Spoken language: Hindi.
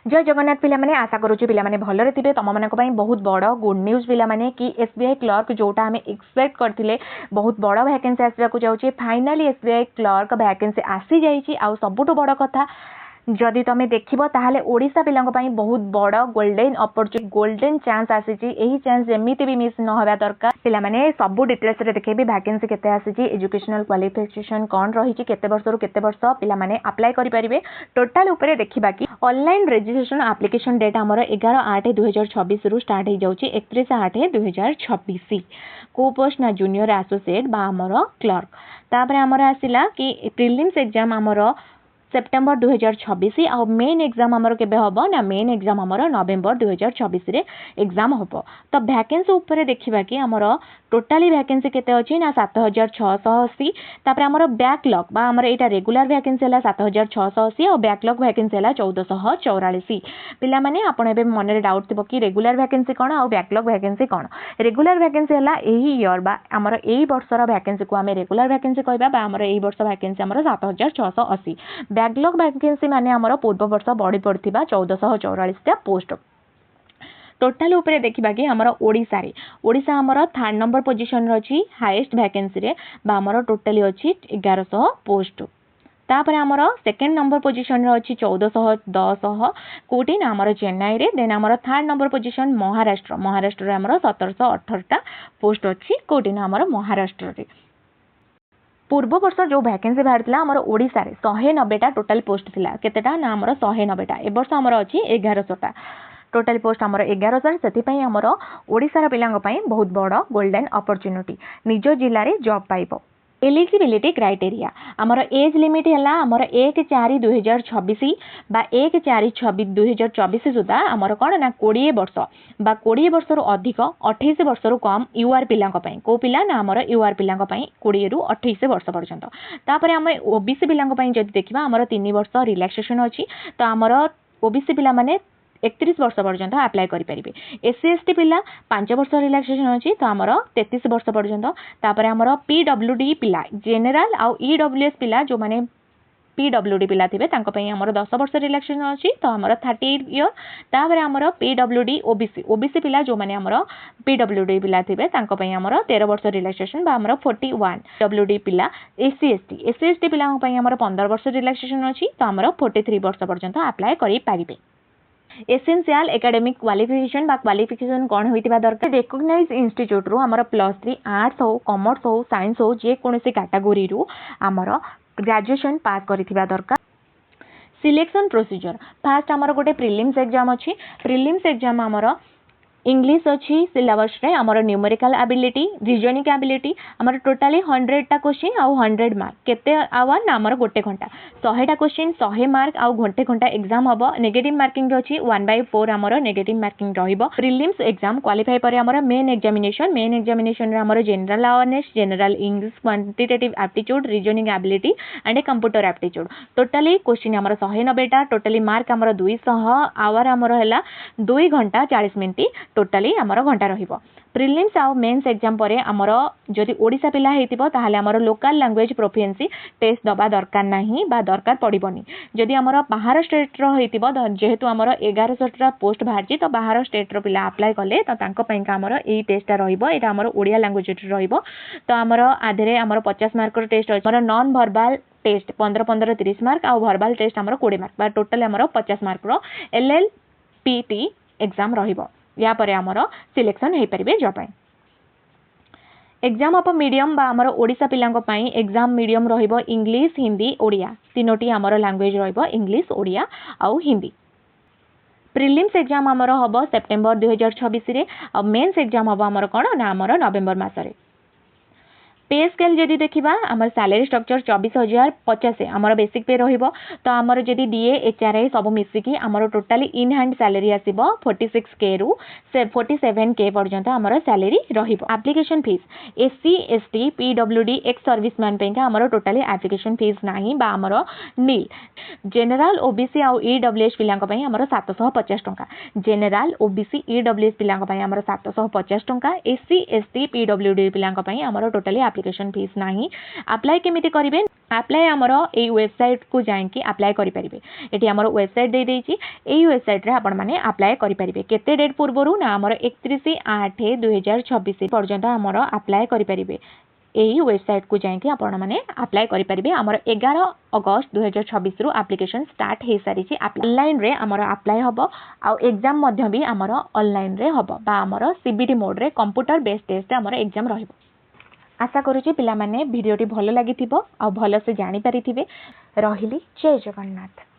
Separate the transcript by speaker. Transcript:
Speaker 1: जय जगन्नाथ पिलामाने आशा करूँ पिलामाने भलरे थे तुम मानी बहुत बड़ गुड न्यूज पिलामाने कि एसबीआई क्लर्क जोटा आम एक्सपेक्ट करते बहुत बड़ वैकेंसी आसवाक जाऊँगी फाइनाली एसबीआई क्लर्क वैकेंसी आसी जाइए आ सबुठ बड़ कथा जदि तुम देखो ताहले ओडिशा पिलांई बहुत बड़ गोल्डन अपॉर्चुनिटी गोल्डन चांस आसी चांस जमी भी मिस न होगा दरकार पिलामाने सब डिटेल्स रे देखेबी वैकेंसी केते आसी एजुकेशनल क्वालिफिकेशन कौन रही केते वर्ष रु केते वर्ष पिलामाने अप्लाई करि परिबे टोटल ऊपर देखिबा कि ऑनलाइन रजिस्ट्रेशन एप्लिकेशन डेट आमर 11/8/2026 रु स्टार्ट हो जाउची 31/8/2026 को पोस्ट ना जूनियर एसोसिएट बा आमर क्लर्क तापरे आमर आसिला कि प्रिलिम्स एग्जाम आमर सेप्टेम्बर 2026 आ मेन एग्जाम आमर केबे हबो ना मेन एग्जाम आमर नवेम्बर 2026 रे एग्जाम हबो। तो वैकेंसी ऊपर देखिबा कि आमर टोटाली वैकेंसी केते अछि ना 7680 तापर आमर बैकलॉग बा आमर एटा रेगुलर वैकेंसी हला 7680 और बैकलॉग वैकेंसी हला 1444 पिला माने आपण एबे मन रे डाउट थिबो कि रेगुलर वैकेंसी कोन और बैकलॉग वैकेंसी कोन। रेगुलर वैकेंसी हला एही ईयर बा आमर एही वर्षर वैकेंसी को आमे रेगुलर वैकेंसी कहबा बा आमर एही वर्ष वैकेंसी आमर 7680 बैकलॉग वैकेंसी माने आमर पूर्व वर्ष बढ़ी पड़थिबा 1444 पोस्ट। टोटाल ऊपर देखिबा कि आमर ओडिशा आमर थर्ड नंबर पोजीशन रछि हाईएस्ट वैकेंसी रे बा आमर टोटली अछि 1100 पोस्ट। तापर आमर सेकेंड नंबर पोजीशन रे अछि 1410 कोटी ना आमर चेन्नई रे देन आमर थर्ड नंबर पोजीशन महाराष्ट्र रे आमर 1718 टा पोस्ट अछि कोटी ना आमर महाराष्ट्र रे। पूर्व वर्ष जो वैकेंसी बाहर आमर ओडिशा रे 190 टोटल पोस्ट थिला केतेटा ना आमर 190 ए वर्ष आमर अछि 1100 टोटल पोस्ट आमर 1100 से आमर ओडिशा पिलांग पई बहुत बड़ गोल्डन अपॉर्चुनिटी निज जिल्ला रे जॉब पाइबो। एलिजिबिलिटी क्राइटेरिया आमर एज लिमिट है आमर 1/4/2026 बा 1/4/2024 सुधा आमर कौन ना 20 वर्ष बा 20 वर्ष रु अधिक 28 वर्ष रु कम यूआर पिला को पिला ना आमर यूआर पिला 20 रु 28 वर्ष पर्यंत। तापर आम ओबीसी पिला जब देखा आमर 3 वर्ष रिलैक्सेशन अच्छी तो आमर ओबीसी पिला माने 31 वर्ष पर्यंत अप्लाई करेंगे। एससी एसटी पिला 5 वर्ष रिलैक्सेशन अच्छी तो आमर 33 वर्ष पर्यंत। तापर आमर पीडब्ल्यूडी पिला जेनेराल आउ ईडब्ल्यूएस पिला जो माने पीडब्ल्यूडी पिला थे आमर 10 वर्ष रिलैक्सेशन अच्छी तो आमर 38 ईयर। तापर आमर पीडब्ल्यूडी ओबीसी पिला जो माने आमर पीडब्ल्यूडी पिला थे आमर 13 वर्ष रिलैक्सेशन बा आमर 41 डब्ल्यूडी पिला। एससी एसटी पिला आमर 15 वर्ष रिलैक्सेशन अच्छी तो आमर 43 वर्ष पर्यंत अप्लाई करेंगे। एसेंशियल एकेडमिक क्वालिफिकेशन बा क्वालिफिकेशन कौन होइतिबा दरकार रिकॉग्नाइज इंस्टीट्यूट रु आमर +3 आर्ट्स हो कॉमर्स हो साइंस हो जे कोनोसी कैटेगरी रु आमर ग्रेजुएशन पास करिथिबा दरकार। सिलेक्शन प्रोसीजर फास्ट आमर गोटे प्रिलिम्स एग्जाम अच्छी प्रिलिम्स एग्जाम आमर इंग्लिश अच्छी सिलेबस रे आमर न्यूमेरिकल एबिलिटी रीजनिंग एबिलिटी आमर टोटाली 100 टा क्वेश्चन आउ 100 मार्क केते आवर ना आमर गोटे घंटा 100 टा क्वेश्चन 100 मार्क आउ घंटे घंटा एग्जाम हबो। नेगेटिव मार्किंग अच्छी 1/4 आमर नेगेटिव मार्किंग रहिबो। प्रिलिम्स एग्जाम क्वालिफाई पर आमर मेन एग्जामिनेशन रे आमर general awareness general English quantitative aptitude reasoning ability and computer aptitude totally question आमर 190 टा टोटाली मार्क आमर 200 आवर आमर हैला 2 घंटा 40 मिनिट टोटाली आमर घंटा रहिबो। प्रिलिम्स आउ मेंस एग्जाम परे आमर जदि ओडिशा पिला हेतिबो ताहाले आमर लोकल लैंग्वेज प्रोफिशिएंसी टेस्ट दबा दरकार नाही बा दरकार पड़िबोनी। जदि आमर बाहर स्टेट रो हेतिबो जेहेतु आमर 1100 टा पोस्ट बाहरची तो बाहर स्टेट रो पिला अप्लाई कले तो तांको पयका आमर एई टेस्ट रहिबो एटा आमर ओडिया लैंग्वेज रहिबो। तो आमर आधेरे आमर 50 मार्क रो टेस्ट अछि आमर नॉन वर्बल टेस्ट 15 30 मार्क आउ वर्बल टेस्ट आमर 20 मार्क बा टोटल आमर 50 मार्क रो एलएलपीटी एग्जाम रहिबो। या परे आमर सिलेक्शन हे परिबे जॉब पय। एग्जाम ऑफ मीडियम बा आमर ओडिशा पिलांको पय एग्जाम मीडियम रहिबो इंग्लिश हिंदी ओडिया तीनोटी आमर लैंग्वेज रहिबो इंग्लिश ओडिया आउ हिंदी। प्रिलिम्स एग्जाम आमर हबो सेप्टेम्बर 2026 रे आ मेंस एग्जाम हबो आमर कोन ना आमर नवेम्बर मास रे। पे स्केल जदि देखिबा आमर सैलरी स्ट्रक्चर 24,050 आमर बेसिक पे रहिबो। तो आमर जदि डीए एचआरआई सब मिसिकी आमर टोटाली इन हैंड सैलरी आसीबो 46k रु 47k पर्यंत आमर सैलरी रहिबो। Application fees SC ST PWD ex serviceman पेका आमर टोटाली एप्लीकेशन फीस नाही बा आमर नील। जनरल ओबीसी आउ ईडब्ल्यूएस पिलांक पय आमर 750 टंका जनरल ओबीसी ईडब्ल्यूएस पिलांक पय आमर 750 टंका एससी एसटी पीडब्ल्यूडी पिलांक पय आमर टोटाली एप्लिकेशन फीस नहीं। अप्लाई केमिति करिवे अप्लाई आमर ए वेबसाइट को जाइए अप्लाई करेंगे। ये आमर वेबसाइट दे देछि एई वेबसाइट रे आपण माने अप्लाई करेंगे। केते डेट पूर्वरु ना आमर 31/8/2026 पर्यंत आमर अप्लाई करेंगे। यही वेबसाइट को जाइए आपण मैंने अप्लाई करेंगे। आमर 11 अगस्त 2026 रु एप्लिकेशन स्टार्ट हो सारी। ऑनलाइन रे आमर अप्लाई हम आउ एग्जाम मध्य भी आमर ऑनलाइन रे हम बा आमर सीबीटी मोड रे कंप्यूटर बेस्ड टेस्ट आमर एग्जाम रहिबो। आशा करुच्ची पिला माने वीडियोटी भल लगी आ भल से जानी पारिथिबे। रहिली जय जगन्नाथ।